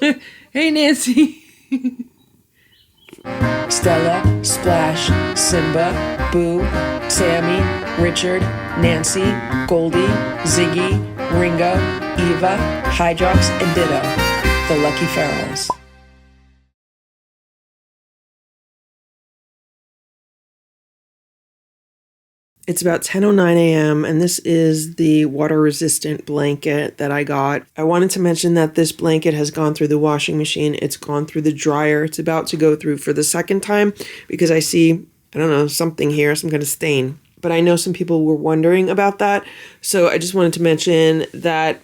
Hey, Nancy. Stella, Splash, Simba, Boo, Sammy, Richard, Nancy, Goldie, Ziggy, Ringo, Eva, Hydrox, and Ditto, the Lucky Ferals. It's about 10:09 a.m. and this is the water-resistant blanket that I got. I wanted to mention that this blanket has gone through the washing machine. It's gone through the dryer. It's about to go through for the second time because I see, I don't know, something here, some kind of stain. But I know some people were wondering about that. So I just wanted to mention that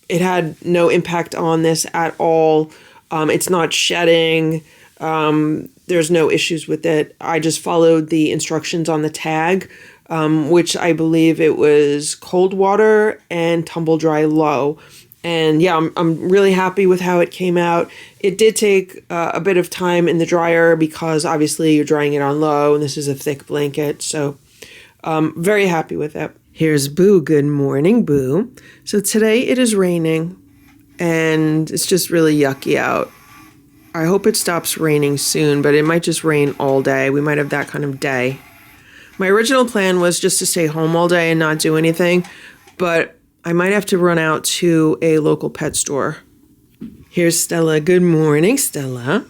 it had no impact on this at all. It's not shedding. There's no issues with it. I just followed the instructions on the tag, which I believe it was cold water and tumble dry low. And yeah, I'm really happy with how it came out. It did take a bit of time in the dryer because obviously you're drying it on low and this is a thick blanket. So very happy with it. Here's Boo. Good morning, Boo. So today it is raining and it's just really yucky out. I hope it stops raining soon, but it might just rain all day. We might have that kind of day. My original plan was just to stay home all day and not do anything, but I might have to run out to a local pet store. Here's Stella. Good morning, Stella.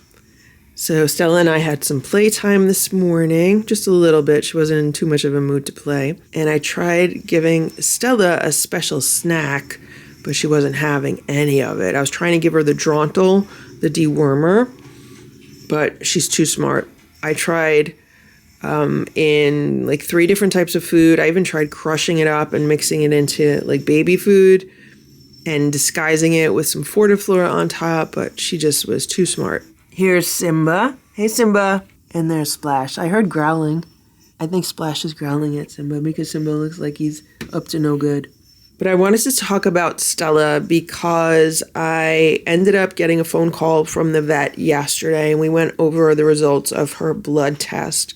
So Stella and I had some playtime this morning, just a little bit. She wasn't in too much of a mood to play. And I tried giving Stella a special snack, but she wasn't having any of it. I was trying to give her the Drontal, the dewormer, but she's too smart. I tried in like 3 different types of food. I even tried crushing it up and mixing it into like baby food and disguising it with some Fortiflora on top, but she just was too smart. Here's Simba. Hey, Simba. And there's Splash. I heard growling. I think Splash is growling at Simba because Simba looks like he's up to no good. But I wanted to talk about Stella because I ended up getting a phone call from the vet yesterday and we went over the results of her blood test.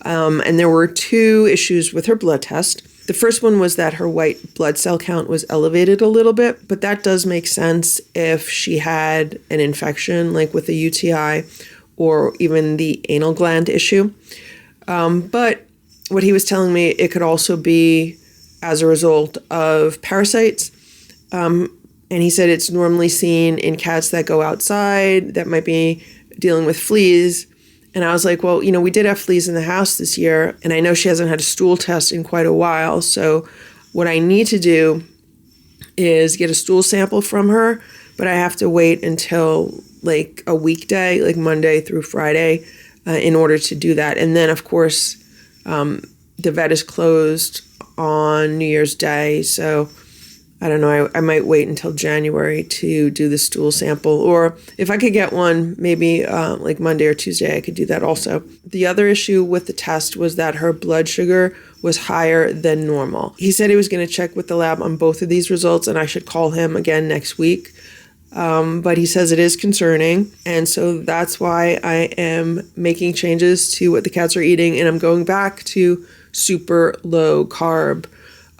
And there were 2 issues with her blood test. The first one was that her white blood cell count was elevated a little bit, but that does make sense if she had an infection like with a UTI or even the anal gland issue. But what he was telling me, it could also be as a result of parasites. And he said it's normally seen in cats that go outside that might be dealing with fleas. And I was like, well, we did have fleas in the house this year, and I know she hasn't had a stool test in quite a while. So what I need to do is get a stool sample from her, but I have to wait until like a weekday, like Monday through Friday, in order to do that. And then, of course, the vet is closed on New Year's Day. So I don't know, I might wait until January to do the stool sample, or if I could get one, maybe like Monday or Tuesday, I could do that also. The other issue with the test was that her blood sugar was higher than normal. He said he was going to check with the lab on both of these results and I should call him again next week. But he says it is concerning. And so that's why I am making changes to what the cats are eating. And I'm going back to super low carb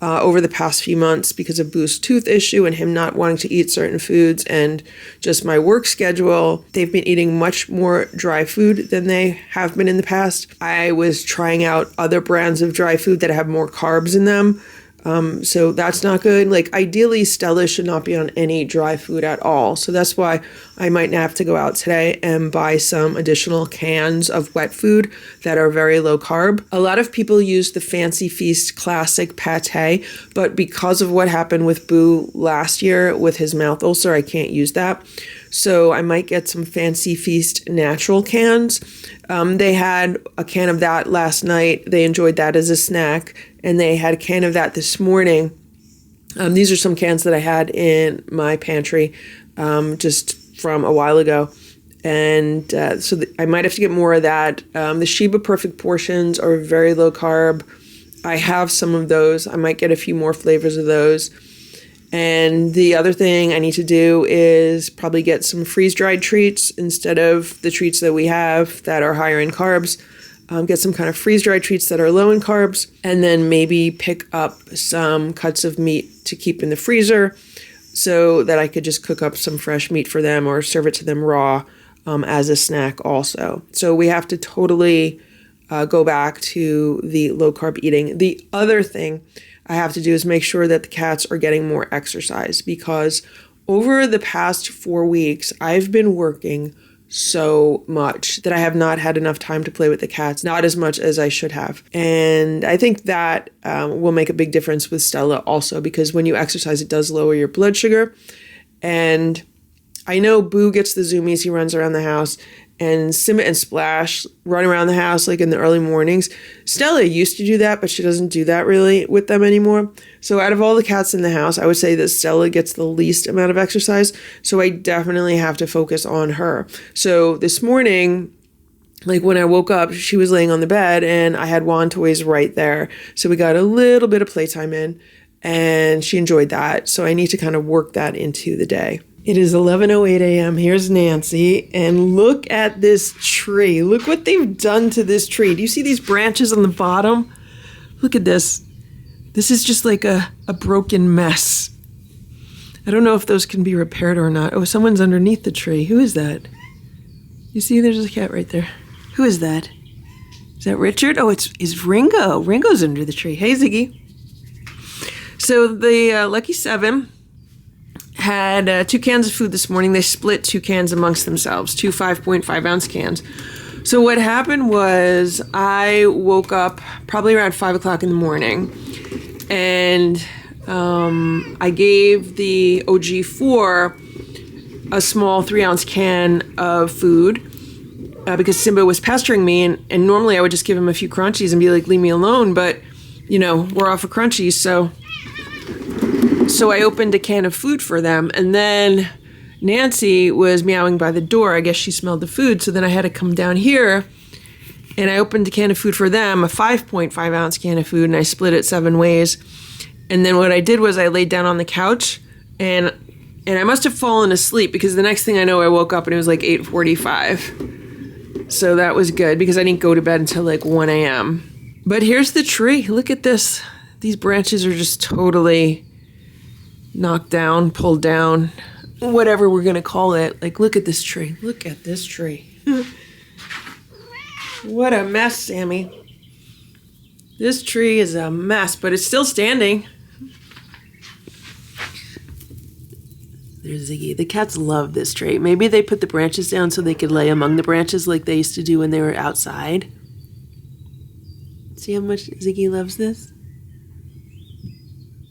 over the past few months because of Boo's tooth issue and him not wanting to eat certain foods and just my work schedule. They've been eating much more dry food than they have been in the past. I was trying out other brands of dry food that have more carbs in them. So that's not good. Like ideally, Stella should not be on any dry food at all. So that's why I might have to go out today and buy some additional cans of wet food that are very low carb. A lot of people use the Fancy Feast classic pate, but because of what happened with Boo last year with his mouth ulcer, I can't use that. So I might get some Fancy Feast natural cans. They had a can of that last night. They enjoyed that as a snack. And they had a can of that this morning. These are some cans that I had in my pantry just from a while ago. And so I might have to get more of that. The Sheba Perfect portions are very low carb. I have some of those. I might get a few more flavors of those. And the other thing I need to do is probably get some freeze-dried treats instead of the treats that we have that are higher in carbs. Get some kind of freeze-dried treats that are low in carbs, and then maybe pick up some cuts of meat to keep in the freezer. so that I could just cook up some fresh meat for them or serve it to them raw as a snack also. So we have to totally go back to the low-carb eating. The other thing I have to do is make sure that the cats are getting more exercise, because over the past 4 weeks, I've been working so much that I have not had enough time to play with the cats, not as much as I should have. And I think that will make a big difference with Stella also, because when you exercise, it does lower your blood sugar. And I know Boo gets the zoomies, he runs around the house, and Simba and Splash run around the house like in the early mornings. Stella used to do that, but she doesn't do that really with them anymore. So out of all the cats in the house, I would say that Stella gets the least amount of exercise. So I definitely have to focus on her. So this morning, like when I woke up, she was laying on the bed and I had wand toys right there. So we got a little bit of playtime in and she enjoyed that. So I need to kind of work that into the day. It is 11:08 a.m. Here's Nancy, and look at this tree. Look what they've done to this tree. Do you see these branches on the bottom? Look at this. This is just like a broken mess. I don't know if those can be repaired or not. Oh, someone's underneath the tree. Who is that? You see, there's a cat right there. Who is that? Is that Richard? Oh, it's Ringo. Ringo's under the tree. Hey, Ziggy. So the Lucky Seven had 2 cans of food this morning. They split 2 cans amongst themselves, 2 5.5 ounce cans. So what happened was I woke up probably around 5 o'clock in the morning, and I gave the OG4 a small 3 ounce can of food because Simba was pestering me, and normally I would just give him a few crunchies and be like, leave me alone, but you know, we're off of crunchies, so I opened a can of food for them, and then Nancy was meowing by the door. I guess she smelled the food, so then I had to come down here, and I opened a can of food for them, a 5.5 ounce can of food, and I split it 7 ways. And then what I did was I laid down on the couch, and I must have fallen asleep, because the next thing I know, I woke up and it was like 8:45. So that was good, because I didn't go to bed until like 1 a.m. But here's the tree. Look at this. These branches are just totally knocked down, pulled down, whatever we're going to call it. Like, look at this tree. Look at this tree. What a mess, Sammy. This tree is a mess, but it's still standing. There's Ziggy. The cats love this tree. Maybe they put the branches down so they could lay among the branches like they used to do when they were outside. See how much Ziggy loves this?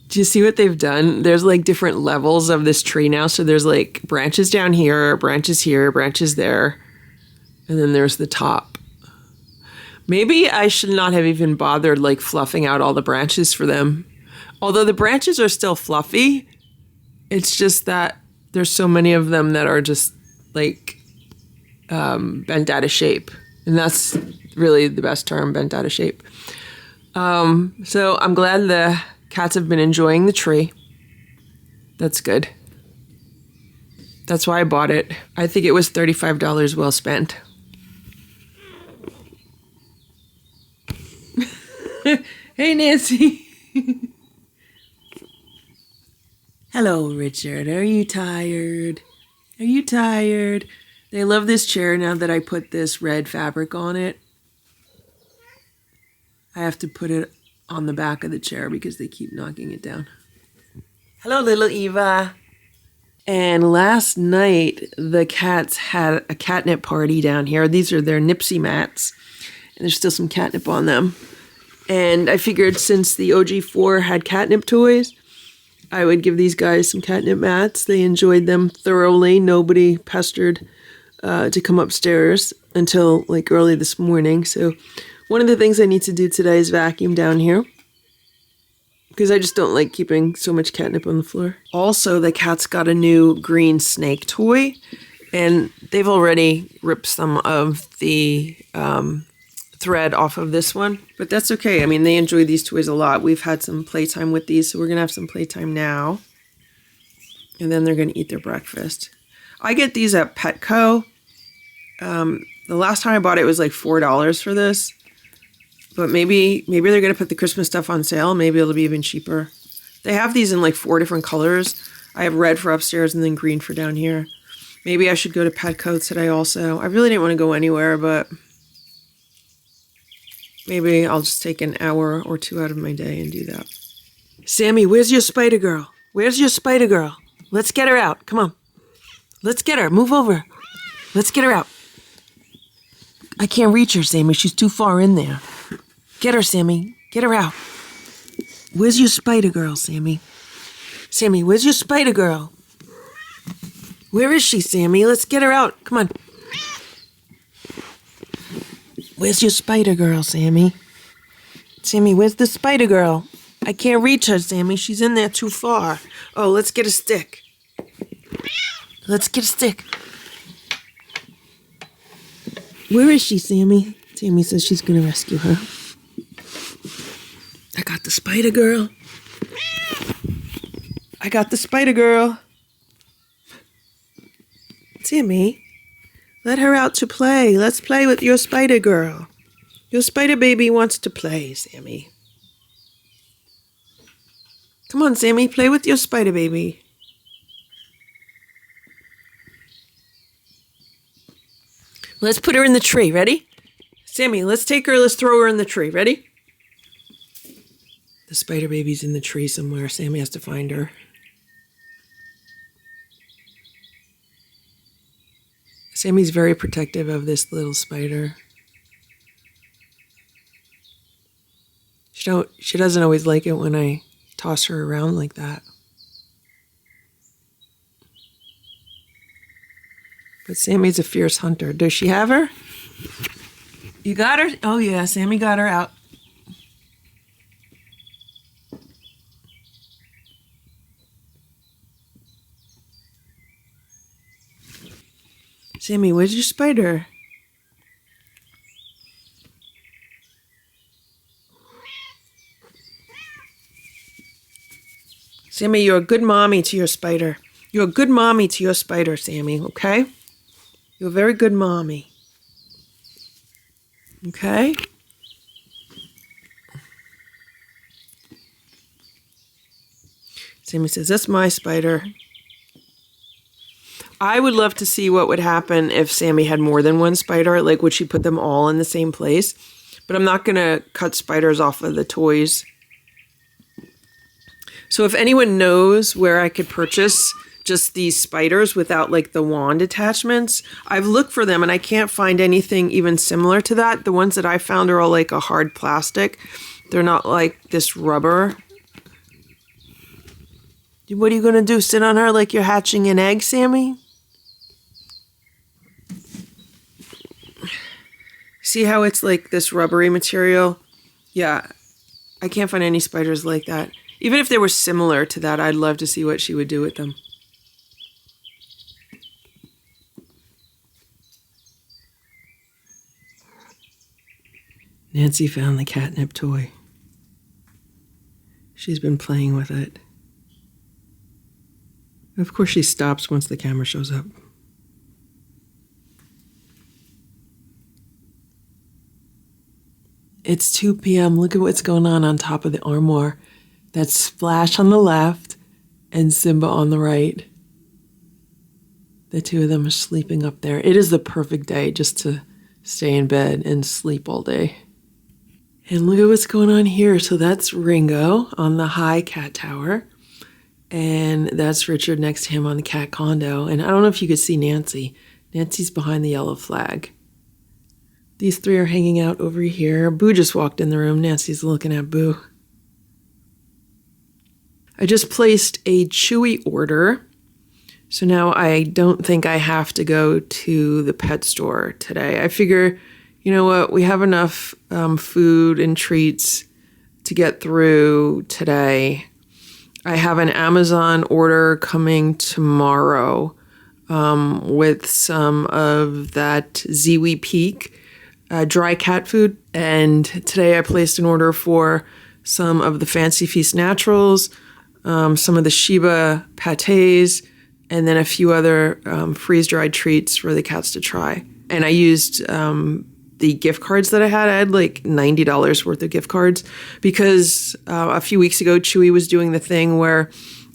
Do you see what they've done? There's like different levels of this tree now. So there's like branches down here, branches there, and then there's the top. Maybe I should not have even bothered like fluffing out all the branches for them. Although the branches are still fluffy, it's just that there's so many of them that are just like bent out of shape. And that's really the best term, bent out of shape. So I'm glad the cats have been enjoying the tree. That's good. That's why I bought it. I think it was $35 well spent. Hey, Nancy. Hello, Richard. Are you tired? Are you tired? They love this chair now that I put this red fabric on it. I have to put it on the back of the chair because they keep knocking it down. Hello, little Eva. And last night, the cats had a catnip party down here. These are their Nipsey mats, and there's still some catnip on them. And I figured since the OG4 had catnip toys, I would give these guys some catnip mats. They enjoyed them thoroughly. Nobody pestered to come upstairs until like early this morning. So one of the things I need to do today is vacuum down here, because I just don't like keeping so much catnip on the floor. Also, the cats got a new green snake toy, and they've already ripped some of the thread off of this one, but that's okay. I mean, they enjoy these toys a lot. We've had some playtime with these, so we're gonna have some playtime now, and then they're gonna eat their breakfast. I get these at Petco. The last time I bought it was like $4 for this, but maybe they're gonna put the Christmas stuff on sale. Maybe it'll be even cheaper. They have these in like 4 different colors. I have red for upstairs and then green for down here. Maybe I should go to Petco today also. I really didn't want to go anywhere, but maybe I'll just take an hour or two out of my day and do that. Sammy, where's your spider girl? Where's your spider girl? Let's get her out. Come on. Let's get her. Move over. Let's get her out. I can't reach her, Sammy. She's too far in there. Get her, Sammy. Get her out. Where's your spider girl, Sammy? Sammy, where's your spider girl? Where is she, Sammy? Let's get her out. Come on. Where's your spider girl, Sammy? Sammy, where's the spider girl? I can't reach her, Sammy. She's in there too far. Oh, let's get a stick. Let's get a stick. Where is she, Sammy? Sammy says she's going to rescue her. I got the spider girl. I got the spider girl. Sammy, let her out to play. Let's play with your spider girl. Your spider baby wants to play, Sammy. Come on, Sammy, play with your spider baby. Let's put her in the tree. Ready? Sammy, let's take her. Let's throw her in the tree. Ready? The spider baby's in the tree somewhere. Sammy has to find her. Sammy's very protective of this little spider. She doesn't always like it when I toss her around like that. But Sammy's a fierce hunter. Does she have her? You got her? Oh yeah, Sammy got her out. Sammy, where's your spider? Sammy, you're a good mommy to your spider. You're a good mommy to your spider, Sammy, okay? You're a very good mommy. Okay? Sammy says, that's my spider. I would love to see what would happen if Sammy had more than one spider. Like, would she put them all in the same place? But I'm not going to cut spiders off of the toys. So if anyone knows where I could purchase just these spiders without like the wand attachments, I've looked for them and I can't find anything even similar to that. The ones that I found are all like a hard plastic. They're not like this rubber. What are you going to do? Sit on her like you're hatching an egg, Sammy? See how it's like this rubbery material? Yeah, I can't find any spiders like that. Even if they were similar to that, I'd love to see what she would do with them. Nancy found the catnip toy. She's been playing with it. Of course, she stops once the camera shows up. It's 2 p.m. Look at what's going on top of the armoire. That's Splash on the left and Simba on the right. The two of them are sleeping up there. It is the perfect day just to stay in bed and sleep all day. And look at what's going on here. So that's Ringo on the high cat tower. And that's Richard next to him on the cat condo. And I don't know if you could see Nancy. Nancy's behind the yellow flag. These three are hanging out over here. Boo just walked in the room. Nancy's looking at Boo. I just placed a Chewy order. So now I don't think I have to go to the pet store today. I figure, you know what, we have enough food and treats to get through today. I have an Amazon order coming tomorrow with some of that Ziggy Peak dry cat food. And today I placed an order for some of the Fancy Feast Naturals, some of the Sheba pâtés, and then a few other freeze-dried treats for the cats to try. And I used the gift cards that I had. I had like $90 worth of gift cards because a few weeks ago, Chewy was doing the thing where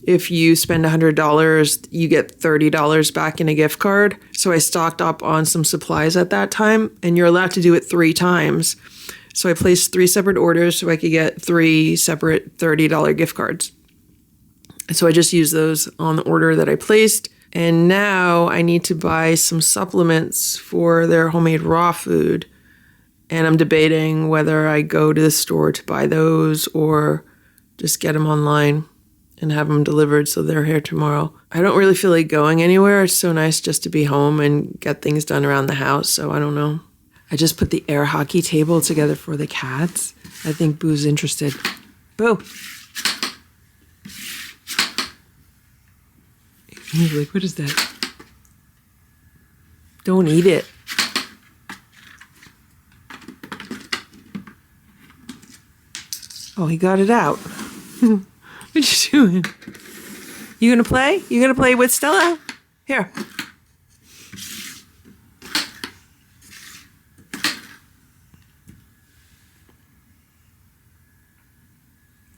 if you spend $100, you get $30 back in a gift card. So I stocked up on some supplies at that time, and you're allowed to do it 3 times. So I placed 3 separate orders so I could get 3 separate $30 gift cards. So I just used those on the order that I placed. And now I need to buy some supplements for their homemade raw food. And I'm debating whether I go to the store to buy those or just get them online and have them delivered so they're here tomorrow. I don't really feel like going anywhere. It's so nice just to be home and get things done around the house. So I don't know. I just put the air hockey table together for the cats. I think Boo's interested. Boo! He's like, what is that? Don't eat it. Oh, he got it out. What you doing? You gonna play? You gonna play with Stella? Here.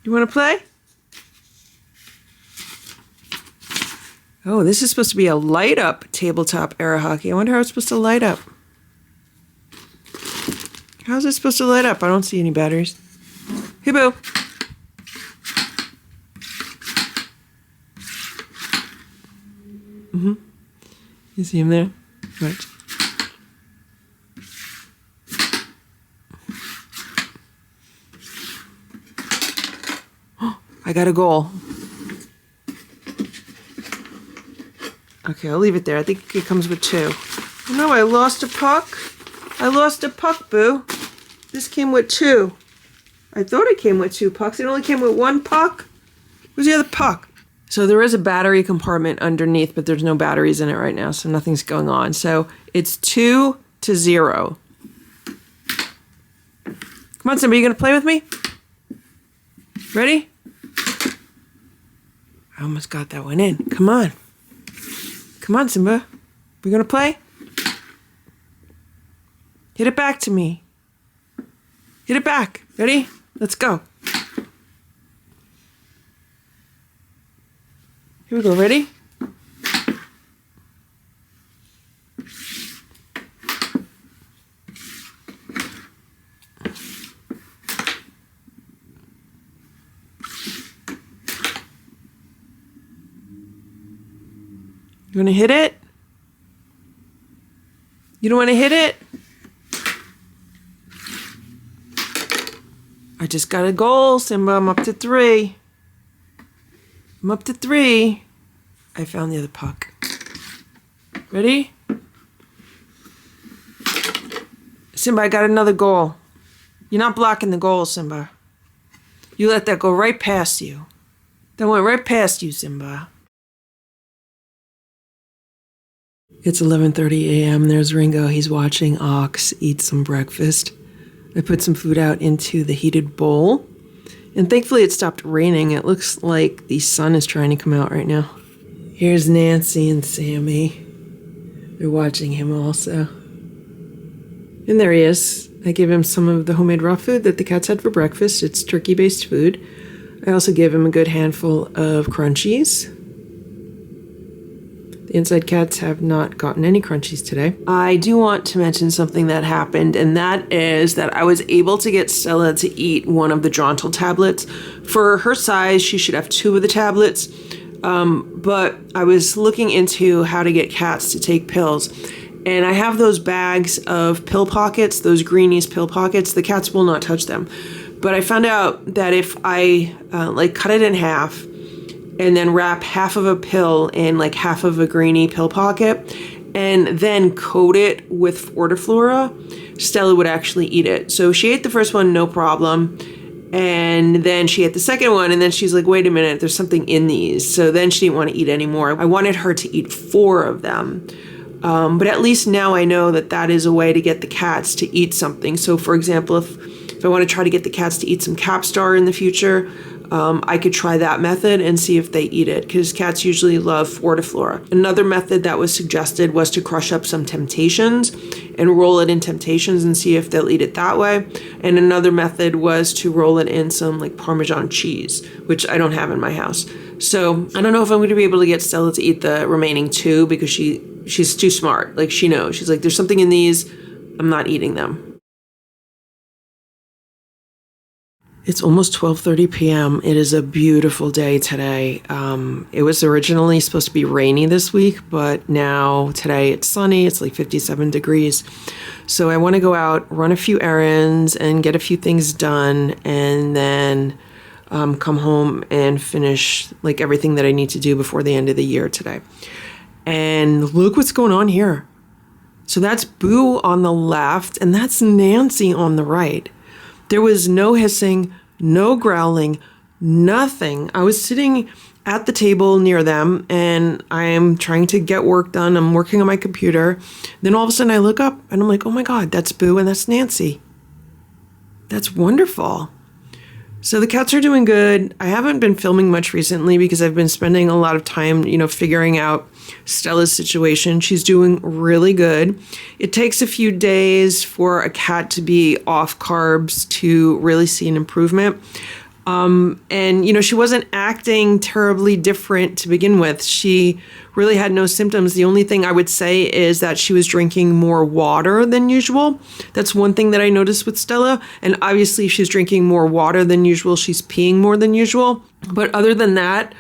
You wanna play? Oh, this is supposed to be a light up tabletop air hockey. I wonder how it's supposed to light up. How's it supposed to light up? I don't see any batteries. Hey, Boo. You see him there? Right. Oh, I got a goal. Okay, I'll leave it there. I think it comes with 2. Oh, no, I lost a puck. I lost a puck, Boo. This came with 2. I thought it came with 2 pucks. It only came with 1 puck. Where's the other puck? So there is a battery compartment underneath, but there's no batteries in it right now, so nothing's going on. So it's 2-0. Come on, Simba, you gonna play with me? Ready? I almost got that one in. Come on. Come on, Simba. We gonna play? Hit it back to me. Hit it back. Ready? Let's go. Here we go. Ready? You want to hit it? You don't want to hit it? I just got a goal, Simba. I'm up to 3. I'm up to 3. I found the other puck. Ready? Simba, I got another goal. You're not blocking the goal, Simba. You let that go right past you. That went right past you, Simba. It's 11:30 a.m. There's Ringo. He's watching Ox eat some breakfast. I put some food out into the heated bowl. And thankfully it stopped raining. It looks like the sun is trying to come out right now. Here's Nancy and Sammy. They're watching him also. And there he is. I gave him some of the homemade raw food that the cats had for breakfast. It's turkey-based food. I also gave him a good handful of crunchies. The inside cats have not gotten any crunchies today. I do want to mention something that happened, and that is that I was able to get Stella to eat one of the Drontal tablets. For her size, she should have 2 of the tablets, but I was looking into how to get cats to take pills, and I have those bags of pill pockets, those greenies pill pockets. The cats will not touch them. But I found out that if I cut it in half, and then wrap half of a pill in like half of a greenie pill pocket, and then coat it with Fortiflora, Stella would actually eat it. So she ate the first one, no problem. And then she ate the second one, and then she's like, wait a minute, there's something in these. So then she didn't want to eat anymore. I wanted her to eat 4 of them. But at least now I know that that is a way to get the cats to eat something. So for example, if I want to try to get the cats to eat some Capstar in the future, I could try that method and see if they eat it, because cats usually love Fortiflora. Another method that was suggested was to crush up some Temptations and roll it in Temptations and see if they'll eat it that way. And another method was to roll it in some like Parmesan cheese, which I don't have in my house. So I don't know if I'm going to be able to get Stella to eat the remaining 2, because she's too smart. Like, she knows. She's like, there's something in these. I'm not eating them. It's almost 12:30 p.m. It is a beautiful day today. It was originally supposed to be rainy this week, but now today it's sunny. It's like 57 degrees. So I want to go out, run a few errands, and get a few things done, and then come home and finish like everything that I need to do before the end of the year today. And look what's going on here. So that's Boo on the left, and that's Nancy on the right. There was no hissing, no growling, nothing. I was sitting at the table near them, and I am trying to get work done. I'm working on my computer. Then all of a sudden I look up and I'm like, oh my God, that's Boo and that's Nancy. That's wonderful. So the cats are doing good. I haven't been filming much recently because I've been spending a lot of time, figuring out Stella's situation. She's doing really good. It takes a few days for a cat to be off carbs to really see an improvement. And she wasn't acting terribly different to begin with. She really had no symptoms. The only thing I would say is that she was drinking more water than usual. That's one thing that I noticed with Stella. And obviously, if she's drinking more water than usual, she's peeing more than usual. But other than that,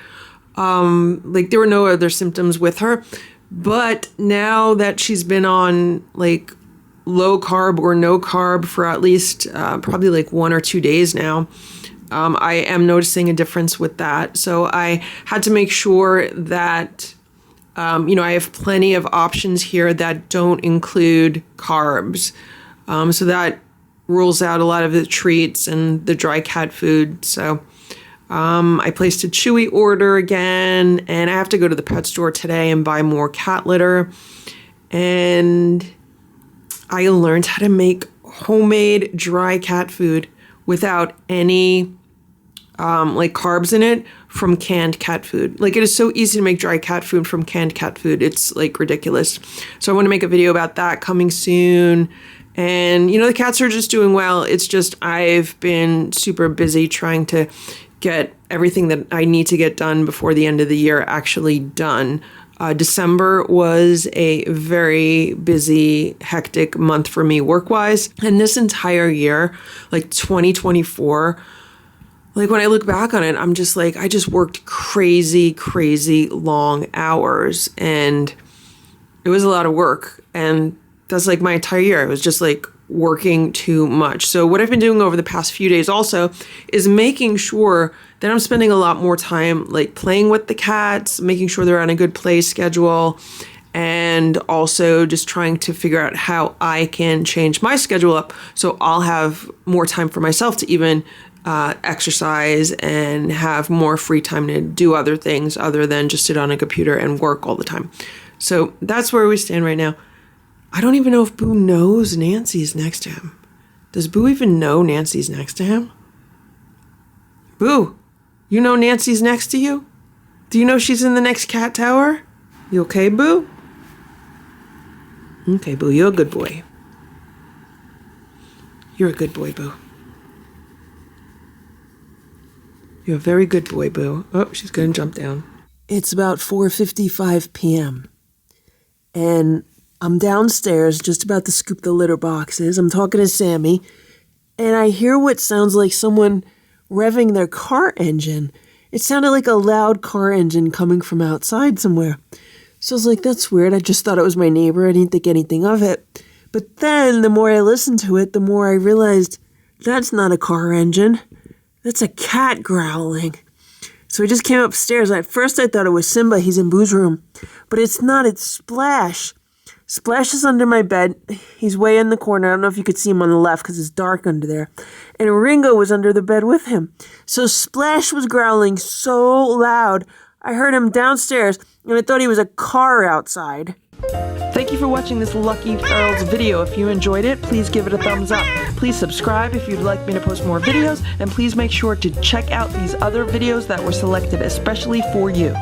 there were no other symptoms with her. But now that she's been on low carb or no carb for at least probably 1 or 2 days now, I am noticing a difference with that. So I had to make sure that, I have plenty of options here that don't include carbs. So that rules out a lot of the treats and the dry cat food. So I placed a Chewy order again, and I have to go to the pet store today and buy more cat litter. And I learned how to make homemade dry cat food without any carbs in it from canned cat food. It is so easy to make dry cat food from canned cat food. It's ridiculous. So I want to make a video about that coming soon. And the cats are just doing well. It's just I've been super busy trying to get everything that I need to get done before the end of the year actually done. December was a very busy, hectic month for me work-wise. And this entire year, 2024, when I look back on it, I'm just I just worked crazy, crazy long hours, and it was a lot of work. And that's my entire year. It was just working too much. So what I've been doing over the past few days also is making sure that I'm spending a lot more time playing with the cats, making sure they're on a good play schedule, and also just trying to figure out how I can change my schedule up so I'll have more time for myself to even exercise and have more free time to do other things other than just sit on a computer and work all the time. So that's where we stand right now. I don't even know if Boo knows Nancy's next to him. Does Boo even know Nancy's next to him? Boo, you know Nancy's next to you? Do you know she's in the next cat tower? You okay, Boo? Okay, Boo, you're a good boy. You're a good boy, Boo. You're a very good boy, Boo. Oh, she's going to jump down. It's about 4:55 p.m. And I'm downstairs just about to scoop the litter boxes. I'm talking to Sammy, and I hear what sounds like someone revving their car engine. It sounded like a loud car engine coming from outside somewhere. So I was like, that's weird. I just thought it was my neighbor. I didn't think anything of it. But then the more I listened to it, the more I realized that's not a car engine. That's a cat growling. So I just came upstairs. At first I thought it was Simba. He's in Boo's room. But it's not. It's Splash. Splash is under my bed. He's way in the corner. I don't know if you could see him on the left because it's dark under there. And Ringo was under the bed with him. So Splash was growling so loud, I heard him downstairs, and I thought he was a car outside. Thank Thank you for watching this Lucky Earls video. If you enjoyed it, please give it a thumbs up. Please subscribe if you'd like me to post more videos, and please make sure to check out these other videos that were selected especially for you.